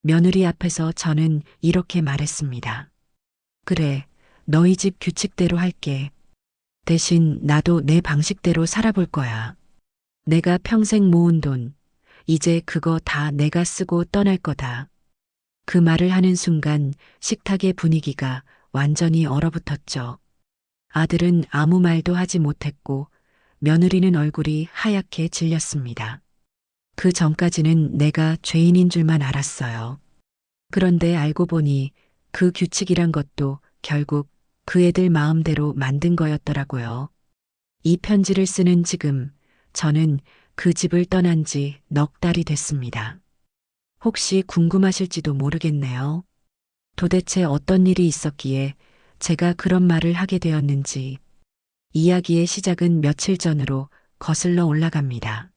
며느리 앞에서 저는 이렇게 말했습니다. 그래, 너희 집 규칙대로 할게. 대신 나도 내 방식대로 살아볼 거야. 내가 평생 모은 돈, 이제 그거 다 내가 쓰고 떠날 거다. 그 말을 하는 순간 식탁의 분위기가 완전히 얼어붙었죠. 아들은 아무 말도 하지 못했고 며느리는 얼굴이 하얗게 질렸습니다. 그 전까지는 내가 죄인인 줄만 알았어요. 그런데 알고 보니 그 규칙이란 것도 결국 그 애들 마음대로 만든 거였더라고요. 이 편지를 쓰는 지금 저는 그 집을 떠난 지 넉 달이 됐습니다. 혹시 궁금하실지도 모르겠네요. 도대체 어떤 일이 있었기에 제가 그런 말을 하게 되었는지. 이야기의 시작은 며칠 전으로 거슬러 올라갑니다.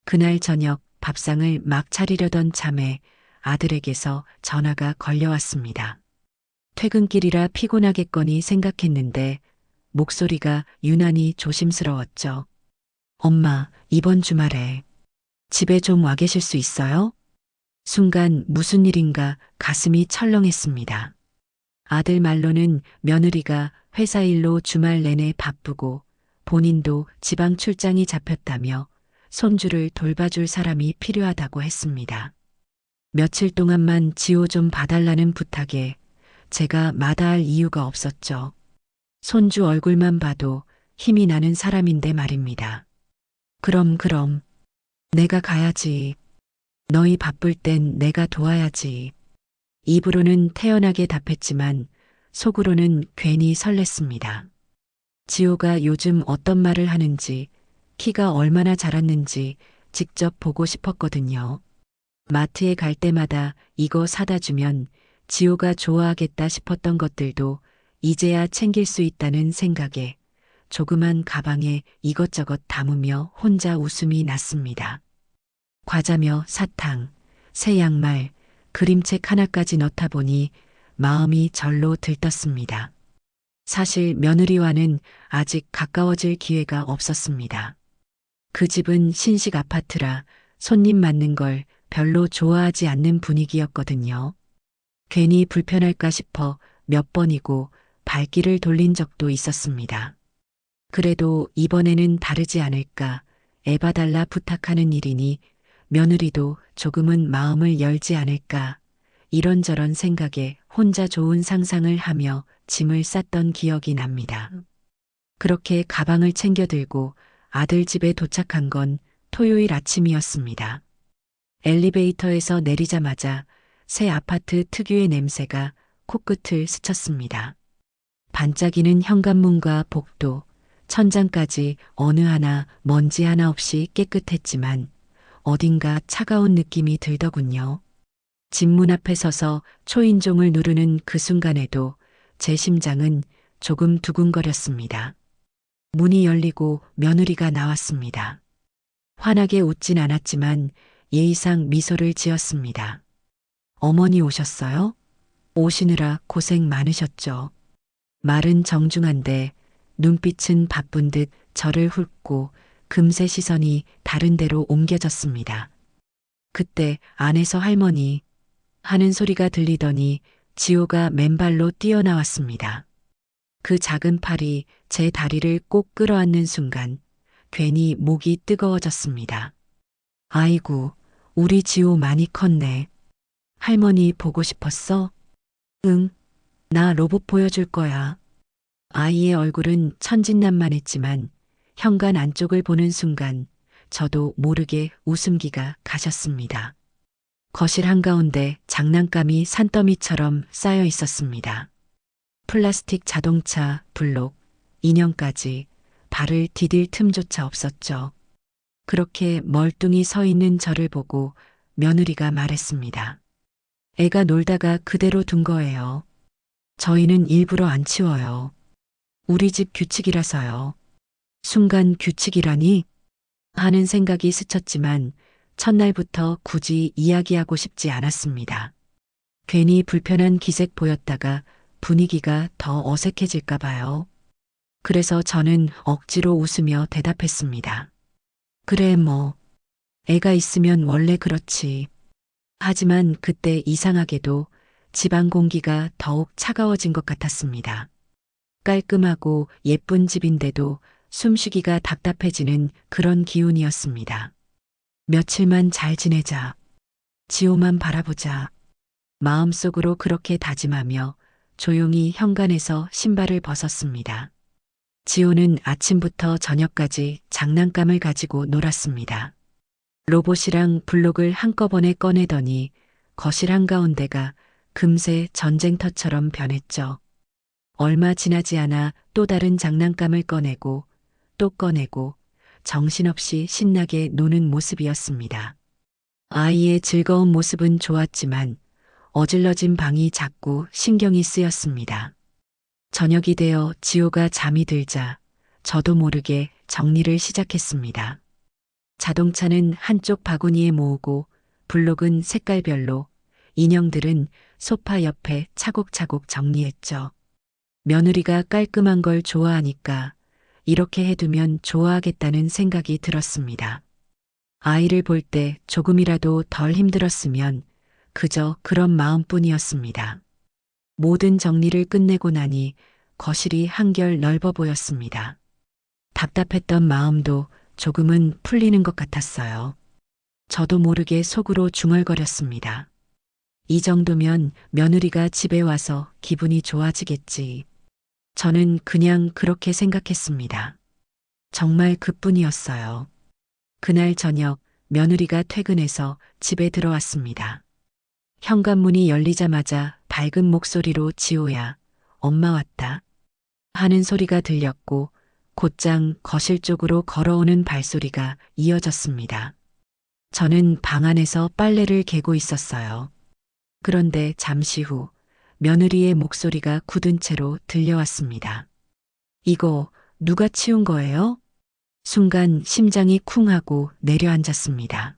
그날 저녁 밥상을 막 차리려던 참에 아들에게서 전화가 걸려왔습니다. 퇴근길이라 피곤하겠거니 생각했는데 목소리가 유난히 조심스러웠죠. 엄마, 이번 주말에 집에 좀 와 계실 수 있어요? 순간 무슨 일인가 가슴이 철렁했습니다. 아들 말로는 며느리가 회사 일로 주말 내내 바쁘고 본인도 지방 출장이 잡혔다며 손주를 돌봐줄 사람이 필요하다고 했습니다. 며칠 동안만 지호 좀 봐달라는 부탁에 제가 마다할 이유가 없었죠. 손주 얼굴만 봐도 힘이 나는 사람인데 말입니다. 그럼, 내가 가야지. 너희 바쁠 땐 내가 도와야지. 입으로는 태연하게 답했지만 속으로는 괜히 설렜습니다. 지호가 요즘 어떤 말을 하는지, 키가 얼마나 자랐는지 직접 보고 싶었거든요. 마트에 갈 때마다 이거 사다 주면 지호가 좋아하겠다 싶었던 것들도 이제야 챙길 수 있다는 생각에 조그만 가방에 이것저것 담으며 혼자 웃음이 났습니다. 과자며 사탕, 새 양말, 그림책 하나까지 넣다 보니 마음이 절로 들떴습니다. 사실 며느리와는 아직 가까워질 기회가 없었습니다. 그 집은 신식 아파트라 손님 맞는 걸 별로 좋아하지 않는 분위기였거든요. 괜히 불편할까 싶어 몇 번이고 발길을 돌린 적도 있었습니다. 그래도 이번에는 다르지 않을까 애봐달라 부탁하는 일이니 며느리도 조금은 마음을 열지 않을까 이런저런 생각에 혼자 좋은 상상을 하며 짐을 쌌던 기억이 납니다. 그렇게 가방을 챙겨 들고 아들 집에 도착한 건 토요일 아침이었습니다. 엘리베이터에서 내리자마자 새 아파트 특유의 냄새가 코끝을 스쳤습니다. 반짝이는 현관문과 복도, 천장까지 어느 하나 먼지 하나 없이 깨끗했지만 어딘가 차가운 느낌이 들더군요. 집 문 앞에 서서 초인종을 누르는 그 순간에도 제 심장은 조금 두근거렸습니다. 문이 열리고 며느리가 나왔습니다. 환하게 웃진 않았지만 예의상 미소를 지었습니다. 어머니 오셨어요? 오시느라 고생 많으셨죠. 말은 정중한데 눈빛은 바쁜 듯 저를 훑고 금세 시선이 다른 데로 옮겨졌습니다. 그때 안에서 할머니 하는 소리가 들리더니 지호가 맨발로 뛰어나왔습니다. 그 작은 팔이 제 다리를 꼭 끌어안는 순간 괜히 목이 뜨거워졌습니다. 아이고, 우리 지호 많이 컸네. 할머니 보고 싶었어? 응, 나 로봇 보여줄 거야. 아이의 얼굴은 천진난만했지만 현관 안쪽을 보는 순간 저도 모르게 웃음기가 가셨습니다. 거실 한가운데 장난감이 산더미처럼 쌓여 있었습니다. 플라스틱 자동차, 블록, 인형까지 발을 디딜 틈조차 없었죠. 그렇게 멀뚱히 서 있는 저를 보고 며느리가 말했습니다. 애가 놀다가 그대로 둔 거예요. 저희는 일부러 안 치워요. 우리 집 규칙이라서요. 순간 규칙이라니? 하는 생각이 스쳤지만 첫날부터 굳이 이야기하고 싶지 않았습니다. 괜히 불편한 기색 보였다가 분위기가 더 어색해질까 봐요. 그래서 저는 억지로 웃으며 대답했습니다. 그래 뭐. 애가 있으면 원래 그렇지. 하지만 그때 이상하게도 집안 공기가 더욱 차가워진 것 같았습니다. 깔끔하고 예쁜 집인데도 숨쉬기가 답답해지는 그런 기운이었습니다. 며칠만 잘 지내자. 지호만 바라보자. 마음속으로 그렇게 다짐하며 조용히 현관에서 신발을 벗었습니다. 지호는 아침부터 저녁까지 장난감을 가지고 놀았습니다. 로봇이랑 블록을 한꺼번에 꺼내더니 거실 한가운데가 금세 전쟁터처럼 변했죠. 얼마 지나지 않아 또 다른 장난감을 꺼내고 또 꺼내고 정신없이 신나게 노는 모습이었습니다. 아이의 즐거운 모습은 좋았지만 어질러진 방이 자꾸 신경이 쓰였습니다. 저녁이 되어 지호가 잠이 들자 저도 모르게 정리를 시작했습니다. 자동차는 한쪽 바구니에 모으고 블록은 색깔별로, 인형들은 소파 옆에 차곡차곡 정리했죠. 며느리가 깔끔한 걸 좋아하니까 이렇게 해두면 좋아하겠다는 생각이 들었습니다. 아이를 볼 때 조금이라도 덜 힘들었으면 그저 그런 마음뿐이었습니다. 모든 정리를 끝내고 나니 거실이 한결 넓어 보였습니다. 답답했던 마음도 조금은 풀리는 것 같았어요. 저도 모르게 속으로 중얼거렸습니다. 이 정도면 며느리가 집에 와서 기분이 좋아지겠지. 저는 그냥 그렇게 생각했습니다. 정말 그뿐이었어요. 그날 저녁 며느리가 퇴근해서 집에 들어왔습니다. 현관문이 열리자마자 밝은 목소리로 지호야, 엄마 왔다. 하는 소리가 들렸고 곧장 거실 쪽으로 걸어오는 발소리가 이어졌습니다. 저는 방 안에서 빨래를 개고 있었어요. 그런데 잠시 후 며느리의 목소리가 굳은 채로 들려왔습니다. 이거 누가 치운 거예요? 순간 심장이 쿵 하고 내려앉았습니다.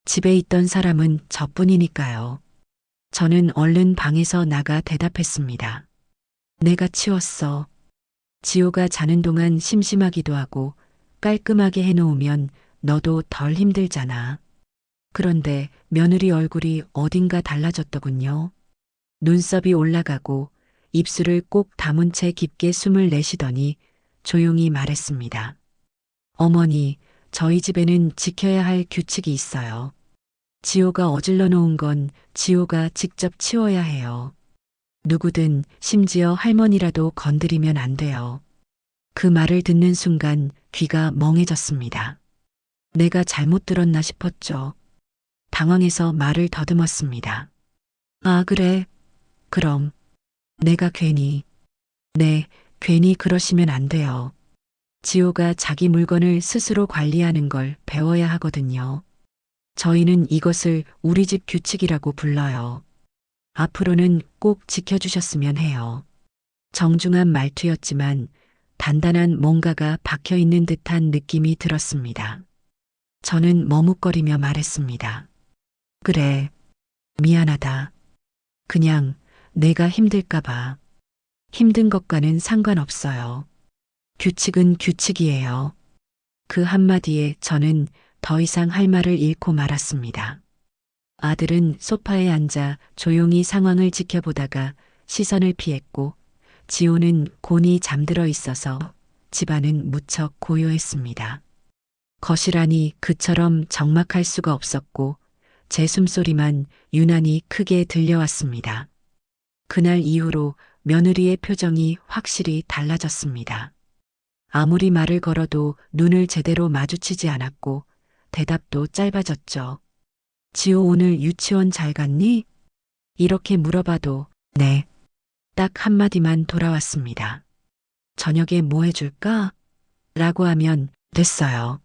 집에 있던 사람은 저뿐이니까요. 저는 얼른 방에서 나가 대답했습니다. 내가 치웠어. 지호가 자는 동안 심심하기도 하고 깔끔하게 해놓으면 너도 덜 힘들잖아. 그런데 며느리 얼굴이 어딘가 달라졌더군요. 눈썹이 올라가고 입술을 꼭 다문 채 깊게 숨을 내쉬더니 조용히 말했습니다. 어머니, 저희 집에는 지켜야 할 규칙이 있어요. 지호가 어질러 놓은 건 지호가 직접 치워야 해요. 누구든 심지어 할머니라도 건드리면 안 돼요. 그 말을 듣는 순간 귀가 멍해졌습니다. 내가 잘못 들었나 싶었죠. 당황해서 말을 더듬었습니다. 아, 그래. 그럼 내가 괜히. 네, 괜히 그러시면 안 돼요. 지호가 자기 물건을 스스로 관리하는 걸 배워야 하거든요. 저희는 이것을 우리 집 규칙이라고 불러요. 앞으로는 꼭 지켜주셨으면 해요. 정중한 말투였지만 단단한 뭔가가 박혀 있는 듯한 느낌이 들었습니다. 저는 머뭇거리며 말했습니다. 그래, 미안하다. 그냥 내가 힘들까봐. 힘든 것과는 상관없어요. 규칙은 규칙이에요. 그 한마디에 저는 더 이상 할 말을 잃고 말았습니다. 아들은 소파에 앉아 조용히 상황을 지켜보다가 시선을 피했고 지호는 곤히 잠들어 있어서 집안은 무척 고요했습니다. 거실 안이 그처럼 적막할 수가 없었고 제 숨소리만 유난히 크게 들려왔습니다. 그날 이후로 며느리의 표정이 확실히 달라졌습니다. 아무리 말을 걸어도 눈을 제대로 마주치지 않았고 대답도 짧아졌죠. 지호 오늘 유치원 잘 갔니? 이렇게 물어봐도 네. 딱 한마디만 돌아왔습니다. 저녁에 뭐 해줄까? 라고 하면 됐어요.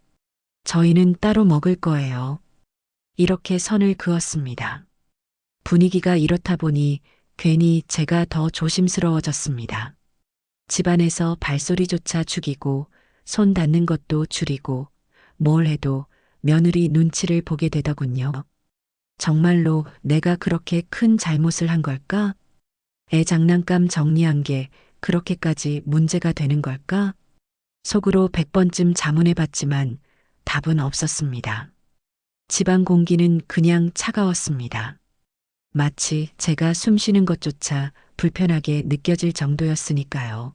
저희는 따로 먹을 거예요. 이렇게 선을 그었습니다. 분위기가 이렇다 보니 괜히 제가 더 조심스러워졌습니다. 집안에서 발소리조차 죽이고 손 닿는 것도 줄이고 뭘 해도 며느리 눈치를 보게 되더군요. 정말로 내가 그렇게 큰 잘못을 한 걸까? 애 장난감 정리한 게 그렇게까지 문제가 되는 걸까? 속으로 100번쯤 자문해 봤지만 답은 없었습니다. 집안 공기는 그냥 차가웠습니다. 마치 제가 숨 쉬는 것조차 불편하게 느껴질 정도였으니까요.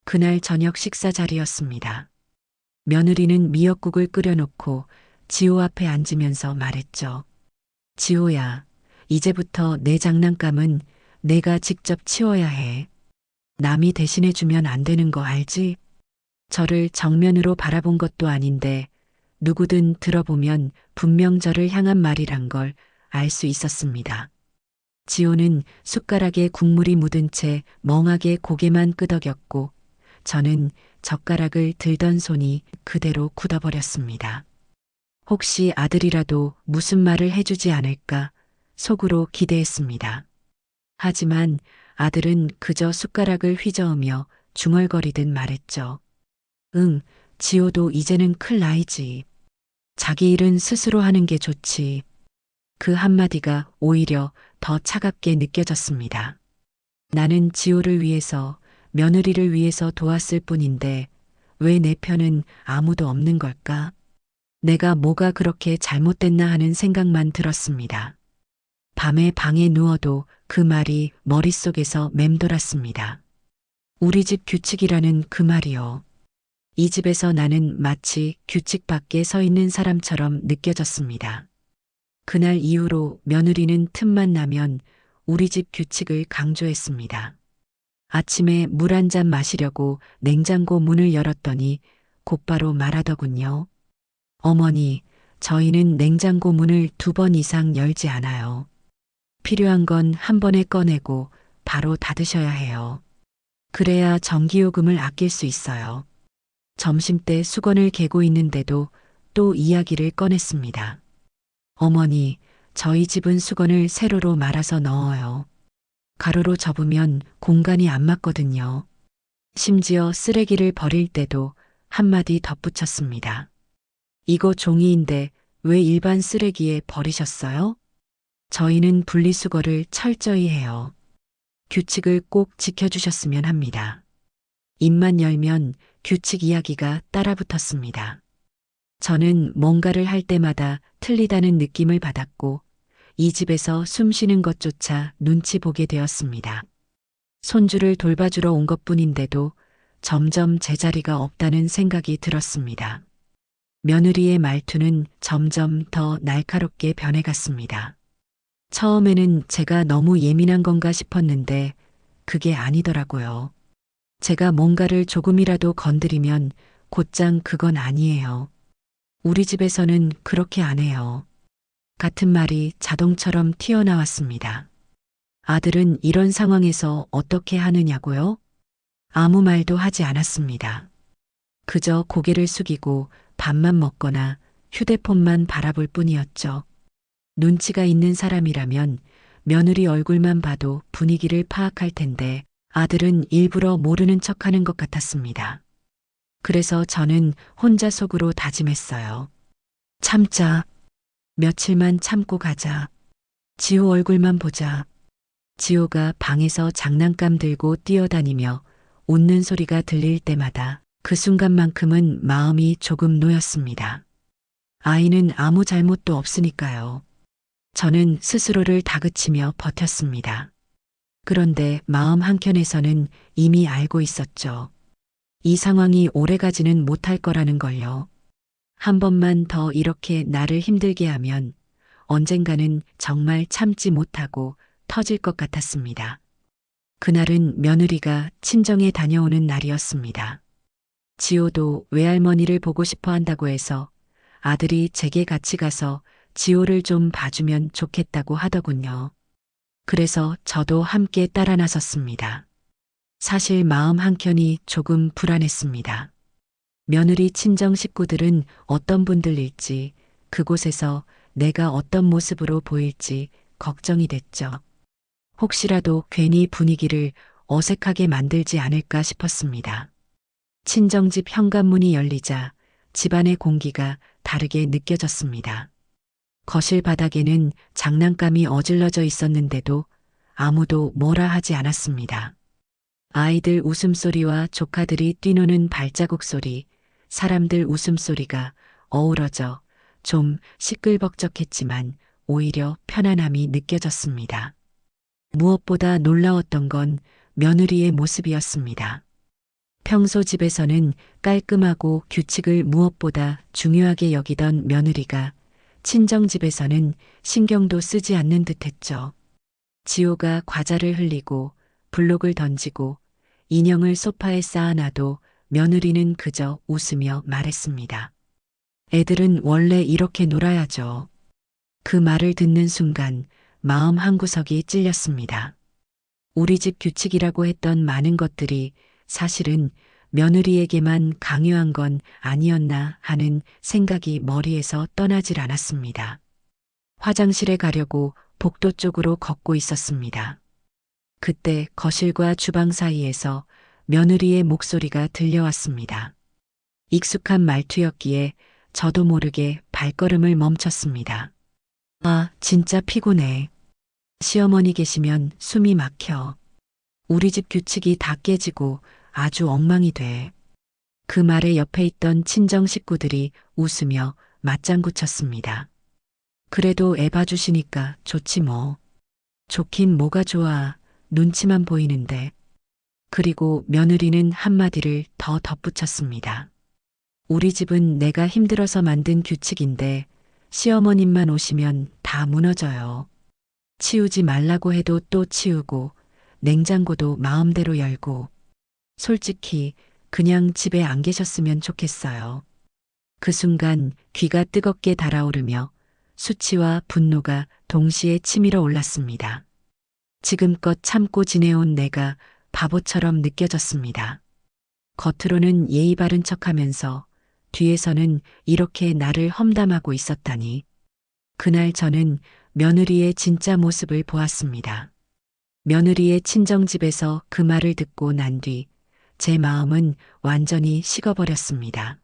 그날 저녁 식사 자리였습니다. 며느리는 미역국을 끓여놓고 지호 앞에 앉으면서 말했죠. 지호야, 이제부터 내 장난감은 내가 직접 치워야 해. 남이 대신해주면 안 되는 거 알지? 저를 정면으로 바라본 것도 아닌데 누구든 들어보면 분명 저를 향한 말이란 걸 알 수 있었습니다. 지호는 숟가락에 국물이 묻은 채 멍하게 고개만 끄덕였고 저는 젓가락을 들던 손이 그대로 굳어버렸습니다. 혹시 아들이라도 무슨 말을 해주지 않을까 속으로 기대했습니다. 하지만 아들은 그저 숟가락을 휘저으며 중얼거리듯 말했죠. 응, 지호도 이제는 클 나이지. 자기 일은 스스로 하는 게 좋지. 그 한마디가 오히려 더 차갑게 느껴졌습니다. 나는 지호를 위해서, 며느리를 위해서 도왔을 뿐인데 왜 내 편은 아무도 없는 걸까? 내가 뭐가 그렇게 잘못됐나 하는 생각만 들었습니다. 밤에 방에 누워도 그 말이 머릿속에서 맴돌았습니다. 우리 집 규칙이라는 그 말이요. 이 집에서 나는 마치 규칙 밖에 서 있는 사람처럼 느껴졌습니다. 그날 이후로 며느리는 틈만 나면 우리 집 규칙을 강조했습니다. 아침에 물 한 잔 마시려고 냉장고 문을 열었더니 곧바로 말하더군요. 어머니, 저희는 냉장고 문을 2번 이상 열지 않아요. 필요한 건 한 번에 꺼내고 바로 닫으셔야 해요. 그래야 전기요금을 아낄 수 있어요. 점심때 수건을 개고 있는데도 또 이야기를 꺼냈습니다. 어머니, 저희 집은 수건을 세로로 말아서 넣어요. 가로로 접으면 공간이 안 맞거든요. 심지어 쓰레기를 버릴 때도 한마디 덧붙였습니다. 이거 종이인데 왜 일반 쓰레기에 버리셨어요? 저희는 분리수거를 철저히 해요. 규칙을 꼭 지켜주셨으면 합니다. 입만 열면 규칙 이야기가 따라붙었습니다. 저는 뭔가를 할 때마다 틀리다는 느낌을 받았고 이 집에서 숨 쉬는 것조차 눈치 보게 되었습니다. 손주를 돌봐주러 온 것뿐인데도 점점 제자리가 없다는 생각이 들었습니다. 며느리의 말투는 점점 더 날카롭게 변해갔습니다. 처음에는 제가 너무 예민한 건가 싶었는데 그게 아니더라고요. 제가 뭔가를 조금이라도 건드리면 곧장 그건 아니에요. 우리 집에서는 그렇게 안 해요. 같은 말이 자동처럼 튀어나왔습니다. 아들은 이런 상황에서 어떻게 하느냐고요? 아무 말도 하지 않았습니다. 그저 고개를 숙이고 밥만 먹거나 휴대폰만 바라볼 뿐이었죠. 눈치가 있는 사람이라면 며느리 얼굴만 봐도 분위기를 파악할 텐데 아들은 일부러 모르는 척하는 것 같았습니다. 그래서 저는 혼자 속으로 다짐했어요. 참자. 며칠만 참고 가자. 지호 얼굴만 보자. 지호가 방에서 장난감 들고 뛰어다니며 웃는 소리가 들릴 때마다 그 순간만큼은 마음이 조금 놓였습니다. 아이는 아무 잘못도 없으니까요. 저는 스스로를 다그치며 버텼습니다. 그런데 마음 한켠에서는 이미 알고 있었죠. 이 상황이 오래가지는 못할 거라는 걸요. 한 번만 더 이렇게 나를 힘들게 하면 언젠가는 정말 참지 못하고 터질 것 같았습니다. 그날은 며느리가 친정에 다녀오는 날이었습니다. 지호도 외할머니를 보고 싶어 한다고 해서 아들이 제게 같이 가서 지호를 좀 봐주면 좋겠다고 하더군요. 그래서 저도 함께 따라 나섰습니다. 사실 마음 한켠이 조금 불안했습니다. 며느리 친정 식구들은 어떤 분들일지, 그곳에서 내가 어떤 모습으로 보일지 걱정이 됐죠. 혹시라도 괜히 분위기를 어색하게 만들지 않을까 싶었습니다. 친정집 현관문이 열리자 집안의 공기가 다르게 느껴졌습니다. 거실 바닥에는 장난감이 어질러져 있었는데도 아무도 뭐라 하지 않았습니다. 아이들 웃음소리와 조카들이 뛰노는 발자국 소리, 사람들 웃음소리가 어우러져 좀 시끌벅적했지만 오히려 편안함이 느껴졌습니다. 무엇보다 놀라웠던 건 며느리의 모습이었습니다. 평소 집에서는 깔끔하고 규칙을 무엇보다 중요하게 여기던 며느리가 친정집에서는 신경도 쓰지 않는 듯했죠. 지호가 과자를 흘리고 블록을 던지고 인형을 소파에 쌓아놔도 며느리는 그저 웃으며 말했습니다. 애들은 원래 이렇게 놀아야죠. 그 말을 듣는 순간 마음 한구석이 찔렸습니다. 우리 집 규칙이라고 했던 많은 것들이 사실은 며느리에게만 강요한 건 아니었나 하는 생각이 머리에서 떠나질 않았습니다. 화장실에 가려고 복도 쪽으로 걷고 있었습니다. 그때 거실과 주방 사이에서 며느리의 목소리가 들려왔습니다. 익숙한 말투였기에 저도 모르게 발걸음을 멈췄습니다. 아, 진짜 피곤해. 시어머니 계시면 숨이 막혀. 우리 집 규칙이 다 깨지고 아주 엉망이 돼. 그 말에 옆에 있던 친정 식구들이 웃으며 맞장구 쳤습니다. 그래도 애 봐주시니까 좋지 뭐. 좋긴 뭐가 좋아. 눈치만 보이는데. 그리고 며느리는 한마디를 더 덧붙였습니다. 우리 집은 내가 힘들어서 만든 규칙인데 시어머님만 오시면 다 무너져요. 치우지 말라고 해도 또 치우고 냉장고도 마음대로 열고 솔직히 그냥 집에 안 계셨으면 좋겠어요. 그 순간 귀가 뜨겁게 달아오르며 수치와 분노가 동시에 치밀어 올랐습니다. 지금껏 참고 지내온 내가 바보처럼 느껴졌습니다. 겉으로는 예의 바른 척하면서 뒤에서는 이렇게 나를 험담하고 있었다니. 그날 저는 며느리의 진짜 모습을 보았습니다. 며느리의 친정집에서 그 말을 듣고 난 뒤 제 마음은 완전히 식어버렸습니다.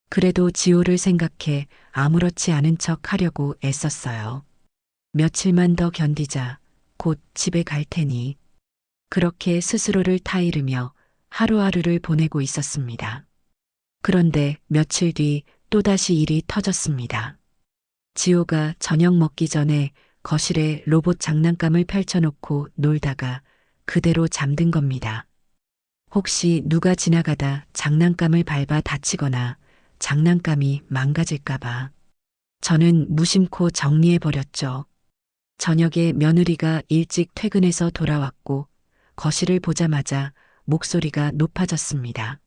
그래도 지호를 생각해 아무렇지 않은 척 하려고 애썼어요. 며칠만 더 견디자. 곧 집에 갈 테니. 그렇게 스스로를 타이르며 하루하루를 보내고 있었습니다. 그런데 며칠 뒤 또다시 일이 터졌습니다. 지호가 저녁 먹기 전에 거실에 로봇 장난감을 펼쳐놓고 놀다가 그대로 잠든 겁니다. 혹시 누가 지나가다 장난감을 밟아 다치거나 장난감이 망가질까봐. 저는 무심코 정리해버렸죠. 저녁에 며느리가 일찍 퇴근해서 돌아왔고 거실을 보자마자 목소리가 높아졌습니다.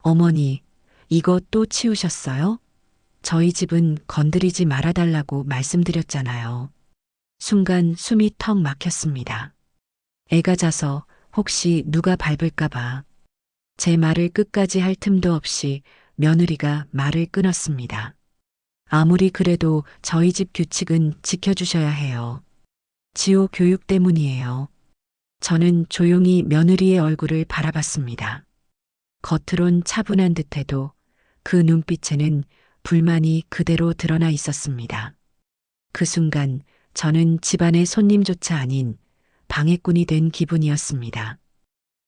어머니, 이거 또 치우셨어요? 저희 집은 건드리지 말아달라고 말씀드렸잖아요. 순간 숨이 턱 막혔습니다. 애가 자서 혹시 누가 밟을까봐. 제 말을 끝까지 할 틈도 없이 며느리가 말을 끊었습니다. 아무리 그래도 저희 집 규칙은 지켜주셔야 해요. 지호 교육 때문이에요. 저는 조용히 며느리의 얼굴을 바라봤습니다. 겉으론 차분한 듯해도 그 눈빛에는 불만이 그대로 드러나 있었습니다. 그 순간 저는 집안의 손님조차 아닌 방해꾼이 된 기분이었습니다.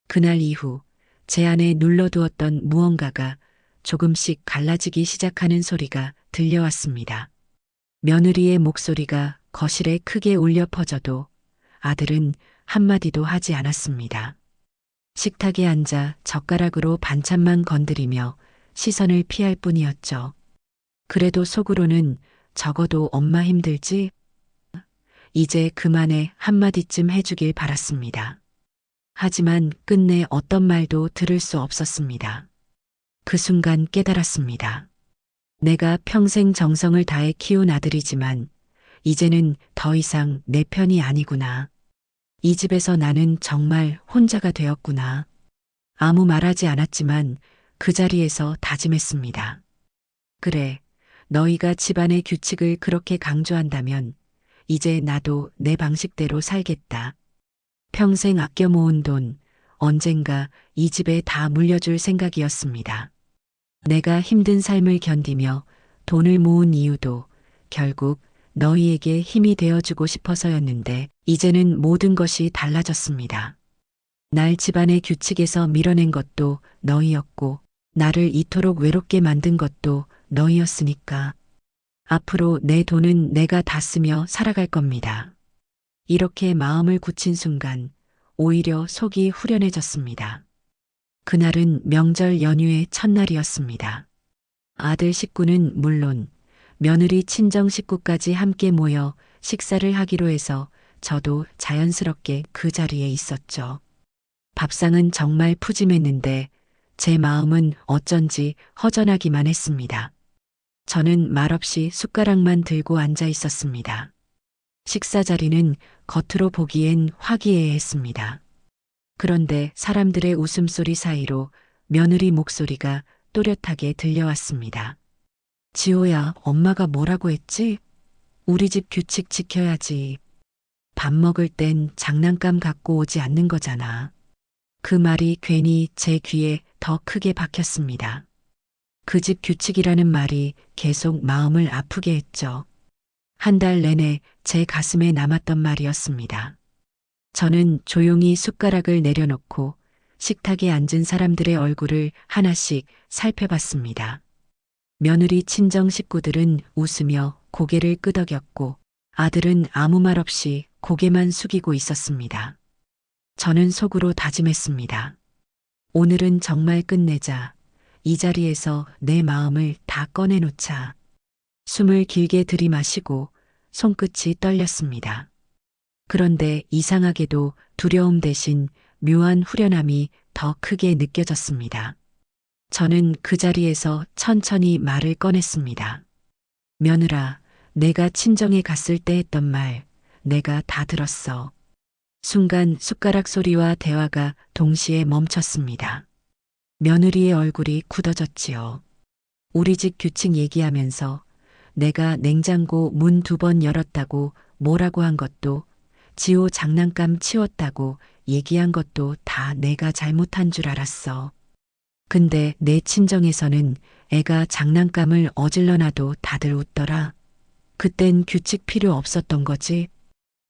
그날 이후 제 안에 눌러두었던 무언가가 조금씩 갈라지기 시작하는 소리가 들려왔습니다. 며느리의 목소리가 거실에 크게 울려 퍼져도 아들은 한마디도 하지 않았습니다. 식탁에 앉아 젓가락으로 반찬만 건드리며 시선을 피할 뿐이었죠. 그래도 속으로는 적어도 엄마 힘들지? 이제 그만에 한마디쯤 해주길 바랐습니다. 하지만 끝내 어떤 말도 들을 수 없었습니다. 그 순간 깨달았습니다. 내가 평생 정성을 다해 키운 아들이지만 이제는 더 이상 내 편이 아니구나. 이 집에서 나는 정말 혼자가 되었구나. 아무 말하지 않았지만 그 자리에서 다짐했습니다. 그래, 너희가 집안의 규칙을 그렇게 강조한다면 이제 나도 내 방식대로 살겠다. 평생 아껴 모은 돈 언젠가 이 집에 다 물려줄 생각이었습니다. 내가 힘든 삶을 견디며 돈을 모은 이유도 결국 너희에게 힘이 되어주고 싶어서였는데 이제는 모든 것이 달라졌습니다. 날 집안의 규칙에서 밀어낸 것도 너희였고 나를 이토록 외롭게 만든 것도 너희였으니까. 앞으로 내 돈은 내가 다 쓰며 살아갈 겁니다. 이렇게 마음을 굳힌 순간 오히려 속이 후련해졌습니다. 그날은 명절 연휴의 첫날이었습니다. 아들 식구는 물론 며느리 친정 식구까지 함께 모여 식사를 하기로 해서 저도 자연스럽게 그 자리에 있었죠. 밥상은 정말 푸짐했는데 제 마음은 어쩐지 허전하기만 했습니다. 저는 말없이 숟가락만 들고 앉아 있었습니다. 식사 자리는 겉으로 보기엔 화기애애했습니다. 그런데 사람들의 웃음소리 사이로 며느리 목소리가 또렷하게 들려왔습니다. 지호야, 엄마가 뭐라고 했지? 우리 집 규칙 지켜야지. 밥 먹을 땐 장난감 갖고 오지 않는 거잖아. 그 말이 괜히 제 귀에 더 크게 박혔습니다. 그 집 규칙이라는 말이 계속 마음을 아프게 했죠. 한 달 내내 제 가슴에 남았던 말이었습니다. 저는 조용히 숟가락을 내려놓고 식탁에 앉은 사람들의 얼굴을 하나씩 살펴봤습니다. 며느리 친정 식구들은 웃으며 고개를 끄덕였고 아들은 아무 말 없이 고개만 숙이고 있었습니다. 저는 속으로 다짐했습니다. 오늘은 정말 끝내자. 이 자리에서 내 마음을 다 꺼내놓자. 숨을 길게 들이마시고 손끝이 떨렸습니다. 그런데 이상하게도 두려움 대신 묘한 후련함이 더 크게 느껴졌습니다. 저는 그 자리에서 천천히 말을 꺼냈습니다. 며느라, 내가 친정에 갔을 때 했던 말, 내가 다 들었어. 순간 숟가락 소리와 대화가 동시에 멈췄습니다. 며느리의 얼굴이 굳어졌지요. 우리 집 규칙 얘기하면서 내가 냉장고 문 2번 열었다고 뭐라고 한 것도 지호 장난감 치웠다고 얘기한 것도 다 내가 잘못한 줄 알았어. 근데 내 친정에서는 애가 장난감을 어질러 놔도 다들 웃더라. 그땐 규칙 필요 없었던 거지.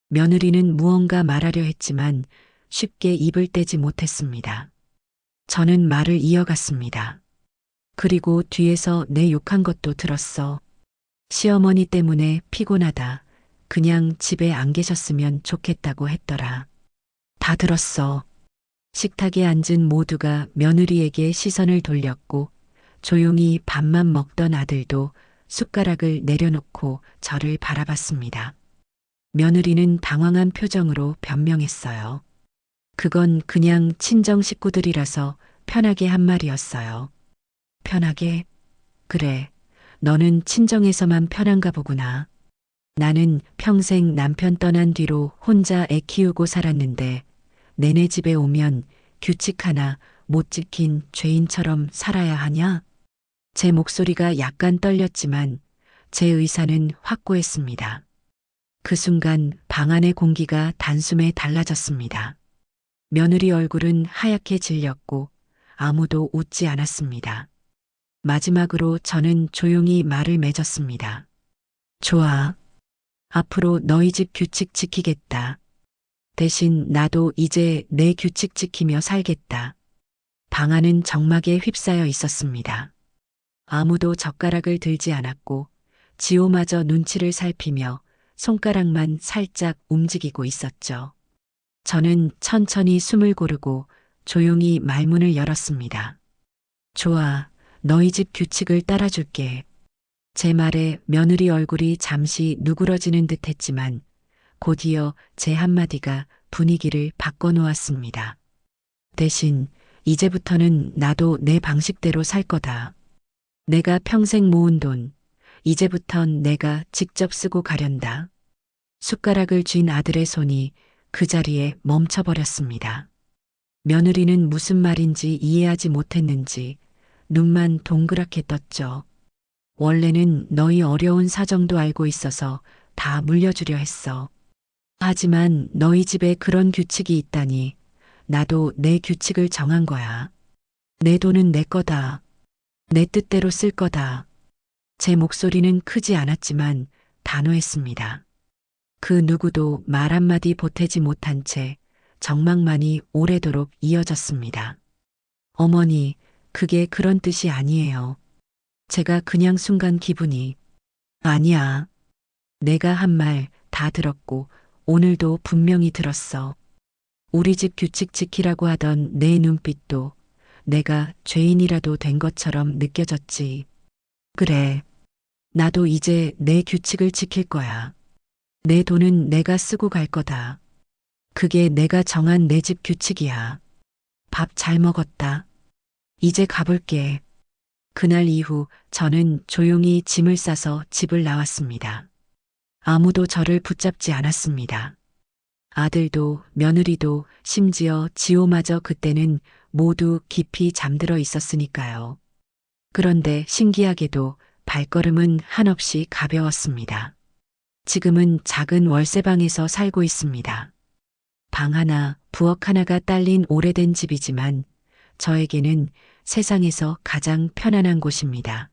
며느리는 무언가 말하려 했지만 쉽게 입을 떼지 못했습니다. 저는 말을 이어갔습니다. 그리고 뒤에서 내 욕한 것도 들었어. 시어머니 때문에 피곤하다. 그냥 집에 안 계셨으면 좋겠다고 했더라. 다 들었어. 식탁에 앉은 모두가 며느리에게 시선을 돌렸고 조용히 밥만 먹던 아들도 숟가락을 내려놓고 저를 바라봤습니다. 며느리는 당황한 표정으로 변명했어요. 그건 그냥 친정 식구들이라서 편하게 한 말이었어요. 편하게? 그래, 너는 친정에서만 편한가 보구나. 나는 평생 남편 떠난 뒤로 혼자 애 키우고 살았는데 내네 집에 오면 규칙 하나 못 지킨 죄인처럼 살아야 하냐? 제 목소리가 약간 떨렸지만 제 의사는 확고했습니다. 그 순간 방 안의 공기가 단숨에 달라졌습니다. 며느리 얼굴은 하얗게 질렸고 아무도 웃지 않았습니다. 마지막으로 저는 조용히 말을 맺었습니다. 좋아. 앞으로 너희 집 규칙 지키겠다. 대신 나도 이제 내 규칙 지키며 살겠다. 방 안은 정막에 휩싸여 있었습니다. 아무도 젓가락을 들지 않았고 지호마저 눈치를 살피며 손가락만 살짝 움직이고 있었죠. 저는 천천히 숨을 고르고 조용히 말문을 열었습니다. 좋아, 너희 집 규칙을 따라줄게. 제 말에 며느리 얼굴이 잠시 누그러지는 듯 했지만 곧이어 제 한마디가 분위기를 바꿔놓았습니다. 대신 이제부터는 나도 내 방식대로 살 거다. 내가 평생 모은 돈, 이제부턴 내가 직접 쓰고 가련다. 숟가락을 쥔 아들의 손이 그 자리에 멈춰버렸습니다. 며느리는 무슨 말인지 이해하지 못했는지 눈만 동그랗게 떴죠. 원래는 너희 어려운 사정도 알고 있어서 다 물려주려 했어. 하지만 너희 집에 그런 규칙이 있다니 나도 내 규칙을 정한 거야. 내 돈은 내 거다. 내 뜻대로 쓸 거다. 제 목소리는 크지 않았지만 단호했습니다. 그 누구도 말 한마디 보태지 못한 채 정막만이 오래도록 이어졌습니다. 어머니, 그게 그런 뜻이 아니에요. 제가 그냥 순간 기분이 아니야. 내가 한 말 다 들었고 오늘도 분명히 들었어. 우리 집 규칙 지키라고 하던 내 눈빛도 내가 죄인이라도 된 것처럼 느껴졌지. 그래. 나도 이제 내 규칙을 지킬 거야. 내 돈은 내가 쓰고 갈 거다. 그게 내가 정한 내 집 규칙이야. 밥 잘 먹었다. 이제 가볼게. 그날 이후 저는 조용히 짐을 싸서 집을 나왔습니다. 아무도 저를 붙잡지 않았습니다. 아들도 며느리도 심지어 지호마저 그때는 모두 깊이 잠들어 있었으니까요. 그런데 신기하게도 발걸음은 한없이 가벼웠습니다. 지금은 작은 월세방에서 살고 있습니다. 방 하나, 부엌 하나가 딸린 오래된 집이지만 저에게는 세상에서 가장 편안한 곳입니다.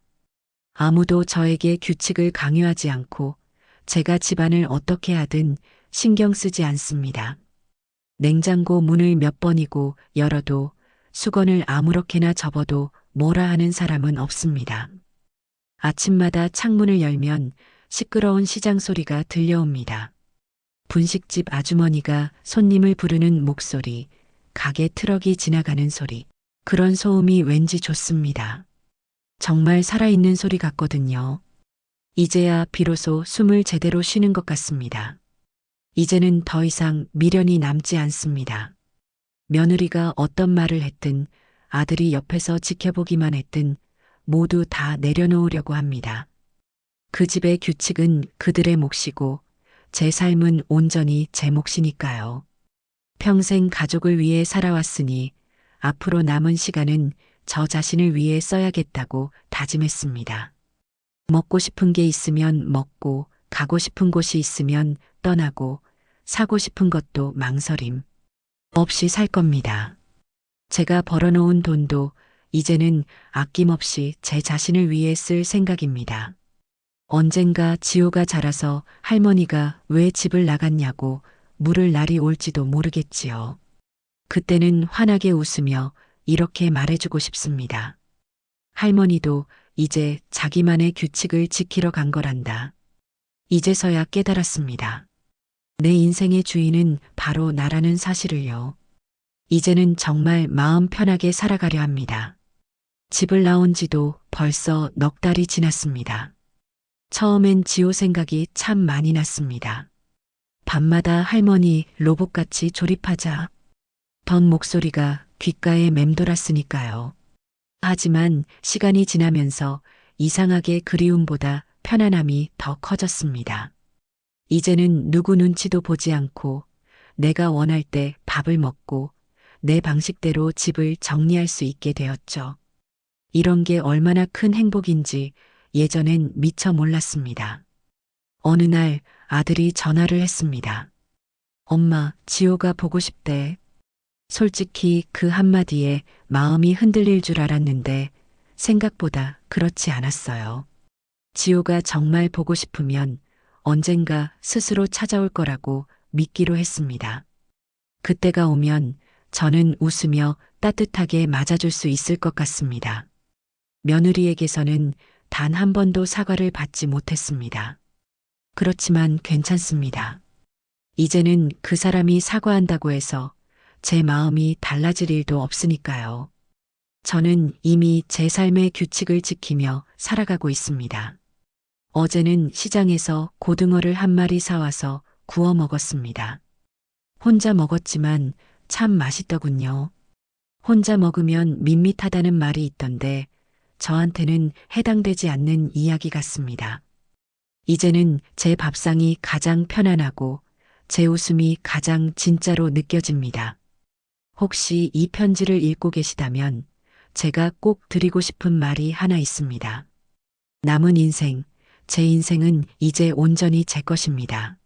아무도 저에게 규칙을 강요하지 않고 제가 집안을 어떻게 하든 신경 쓰지 않습니다. 냉장고 문을 몇 번이고 열어도 수건을 아무렇게나 접어도 뭐라 하는 사람은 없습니다. 아침마다 창문을 열면 시끄러운 시장 소리가 들려옵니다. 분식집 아주머니가 손님을 부르는 목소리, 가게 트럭이 지나가는 소리, 그런 소음이 왠지 좋습니다. 정말 살아있는 소리 같거든요. 이제야 비로소 숨을 제대로 쉬는 것 같습니다. 이제는 더 이상 미련이 남지 않습니다. 며느리가 어떤 말을 했든 아들이 옆에서 지켜보기만 했든 모두 다 내려놓으려고 합니다. 그 집의 규칙은 그들의 몫이고 제 삶은 온전히 제 몫이니까요. 평생 가족을 위해 살아왔으니 앞으로 남은 시간은 저 자신을 위해 써야겠다고 다짐했습니다. 먹고 싶은 게 있으면 먹고, 가고 싶은 곳이 있으면 떠나고, 사고 싶은 것도 망설임 없이 살 겁니다. 제가 벌어놓은 돈도 이제는 아낌없이 제 자신을 위해 쓸 생각입니다. 언젠가 지호가 자라서 할머니가 왜 집을 나갔냐고 물을 날이 올지도 모르겠지요. 그때는 환하게 웃으며 이렇게 말해주고 싶습니다. 할머니도 이제 자기만의 규칙을 지키러 간 거란다. 이제서야 깨달았습니다. 내 인생의 주인은 바로 나라는 사실을요. 이제는 정말 마음 편하게 살아가려 합니다. 집을 나온 지도 벌써 넉 달이 지났습니다. 처음엔 지호 생각이 참 많이 났습니다. 밤마다 할머니 로봇같이 조립하자. 던 목소리가 귓가에 맴돌았으니까요. 하지만 시간이 지나면서 이상하게 그리움보다 편안함이 더 커졌습니다. 이제는 누구 눈치도 보지 않고 내가 원할 때 밥을 먹고 내 방식대로 집을 정리할 수 있게 되었죠. 이런 게 얼마나 큰 행복인지 예전엔 미처 몰랐습니다. 어느 날 아들이 전화를 했습니다. 엄마, 지호가 보고 싶대. 솔직히 그 한마디에 마음이 흔들릴 줄 알았는데 생각보다 그렇지 않았어요. 지호가 정말 보고 싶으면 언젠가 스스로 찾아올 거라고 믿기로 했습니다. 그때가 오면 저는 웃으며 따뜻하게 맞아줄 수 있을 것 같습니다. 며느리에게서는 단 한 번도 사과를 받지 못했습니다. 그렇지만 괜찮습니다. 이제는 그 사람이 사과한다고 해서 제 마음이 달라질 일도 없으니까요. 저는 이미 제 삶의 규칙을 지키며 살아가고 있습니다. 어제는 시장에서 고등어를 한 마리 사와서 구워 먹었습니다. 혼자 먹었지만 참 맛있더군요. 혼자 먹으면 밋밋하다는 말이 있던데 저한테는 해당되지 않는 이야기 같습니다. 이제는 제 밥상이 가장 편안하고 제 웃음이 가장 진짜로 느껴집니다. 혹시 이 편지를 읽고 계시다면 제가 꼭 드리고 싶은 말이 하나 있습니다. 남은 인생, 제 인생은 이제 온전히 제 것입니다.